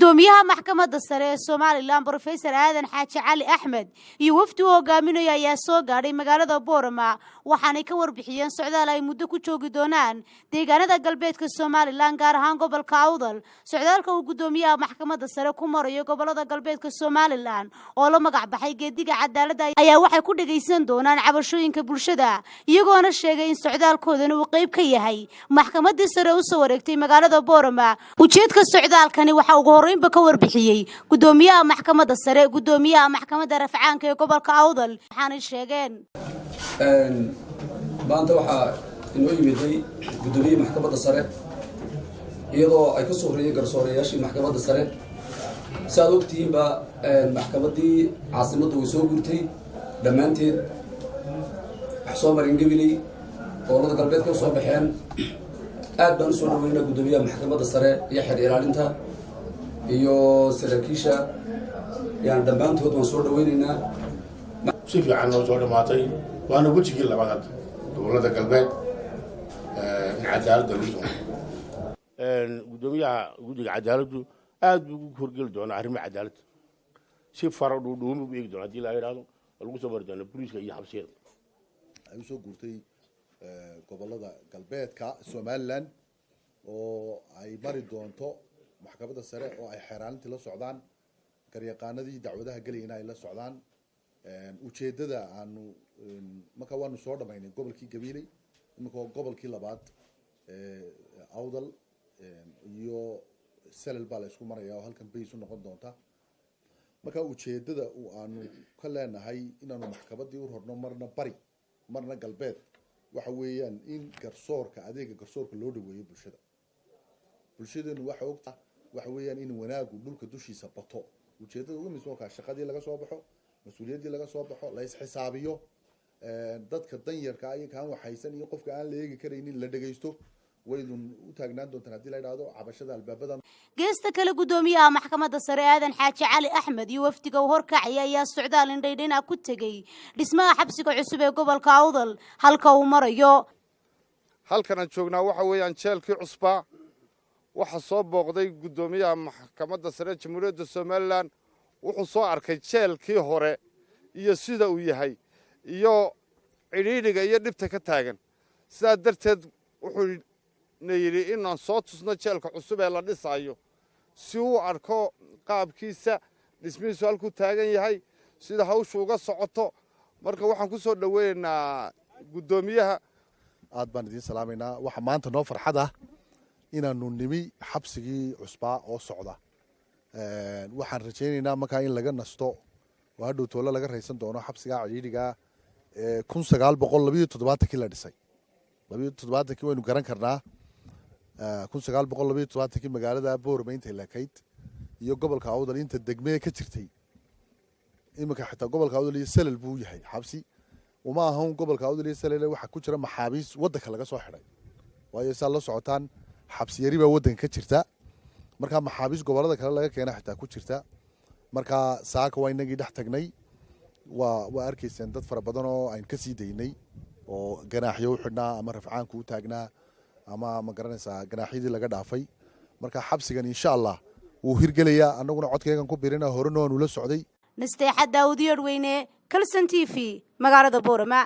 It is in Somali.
gudoomiyaha maxkamadda sare ee Soomaaliland Professor Aadan Xaaji Cali Axmed iyo wafdi uu hogaaminayo ayaa soo gaadhay magaalada Boorama waxaanay ka warbixiyeen socdaal ay muddo ku joogi doonaan deegaanada galbeedka Soomaaliland gaar ahaan gobolka Awdal. Socdaalka uu gudoomiyaha maxkamadda sare ku marayo gobolada galbeedka Soomaaliland oo la magac baxay geediga cadaaladda ayaa waxay ku dhageysan doonaan cabashooyinka bulshada iyagoona sheegay in socdaalkoodan uu qayb ka yahay maxkamadda sare u soo wareegtay magaalada Boorama. Ujeedka socdaalkani waxa uu horreynba ka warbixiyay gudoomiyaha maxkamadda sare gudoomiyaha maxkamadda rafcaanka ee gobolka Awdal waxaanay sheegeen maanta waxa inoo yimiday gudoomiyaha maxkamadda sare iyadoo ay ka soo horeeyay garsoorayaashii maxkamadda sare saad ogtihiinba maxkamaddii caasimadda way soo gurtay dhammaanteed wax soo marin gabilay gobolada galbeedka soo baxeen aad baan u soo dhaweynaa gudoomiyaha maxkamadda sare iyo xeer ilaalinta iyo saraakiisha yaan dhammaantood waan soo dhaweynaynaa si fiican loo soo dhamaatay waana wejigii labaad gobolada galbeed cadaaladda lagu soo gudoomiyaha guddiga cadaaladdu aad buu ugu horgeli doonaa arrimaha cadaaladda si faro dhuudhuumi u eegi doona haddii la yidhaahdo lagu soo mari doona booliiska iyo xabsiyada ay u soo guurtay gobolada galbeedka Somaliland oo ay mari doonto maxkamadda sare oo ay xeeraalintii la socdaan garyaqaanadii dacwadaha galiyayna ay la socdaan ujeedada aanu marka waanu soo dhamaynay gobolkii Gabiley imika gobolkii labaad Awdal iyo Salal baa la isku maraya oo halkan bays u noqon doonta marka ujeedada aanu ka leenahay inaanu maxkamaddii u horno marna bari marna galbeed waxa weeyaan in garsoorka adeega garsoorka loo dhaweeyo bulshadeennu waxa weeyaan in wanaagu dhulka dushiisa bato ujeedada ugu muhiimsan waa shaqadii laga soo baxo mas'uuliyaddii laga soo baxo la isxisaabiyo dadka danyarka ay kaan waxaysan iyo qofka aan la eegi karaynin la dhageysto waydun u taagnaan doontaan haddii la yiraahdo cabashada albaabadan geesta kale gudoomiyaha maxkamadda sare Aadan Xaaji Cali Axmed iyo wafdiga uu horkacay ayaa socdaal indhaydhina ku tagay dhismaha xabsiga cusub ee gobolka Awdal halka uu marayo halkan aan joognaa waxa weeyaan jeelkii cusba waxa soo booqday gudoomiyaha maxkamadda sare Jamhuuriyadda Somaliland wuxuu soo arkay jeelkii hore iyo sida uu yahay iyo ciriiriga iyo dhibta ka taagan sidaa darteed wuxuu nayiri inaan soo tusno jeelka cusub ee la dhisayo si uu arko qaabkiisa dhismihiisu halkuu taagan yahay sida hawshu uga socoto marka waxaan ku soo dhaweynaynaa gudoomiyaha aad baan idin salaameynaa waxa maanta noo farxad ah inaanu nimi xabsigii cusbaa oo socda waxaan rajaynaynaa markaa in laga nasto oo hadhow toole laga raysan doono xabsiga ciriiriga 1972 la dhisay 72 waynu garan karnaa 1972 magaalada Boorama inta laakayd iyo gobolka Awdal inta degmee ka jirtay imika xitaa gobolka Awdal iyo Salal buu yahay xabsi uma ahan gobolka Awdal iyo Salal waxa ku jira maxaabiis wadanka laga soo xiray waayo saa la socotaan xabsi yari baa wadanka ka jirta marka maxaabiis gobolada kale laga keenay xitaa ku jirta marka saaka waa inagii dhex tagnay waa arkaysaan dad fara badan oo aan ka sii daynay oo ganaaxyo u xidhnaa ama rafcaanku u taagnaa ama ma garanaysaa ganaaxyadii laga dhaafay marka xabsigan insha Allah wuu hirgelayaa annaguna codkaygan ku birina horena waanu la socday nasteexa daawud yar weyne Kalson TV magaalada Boorama.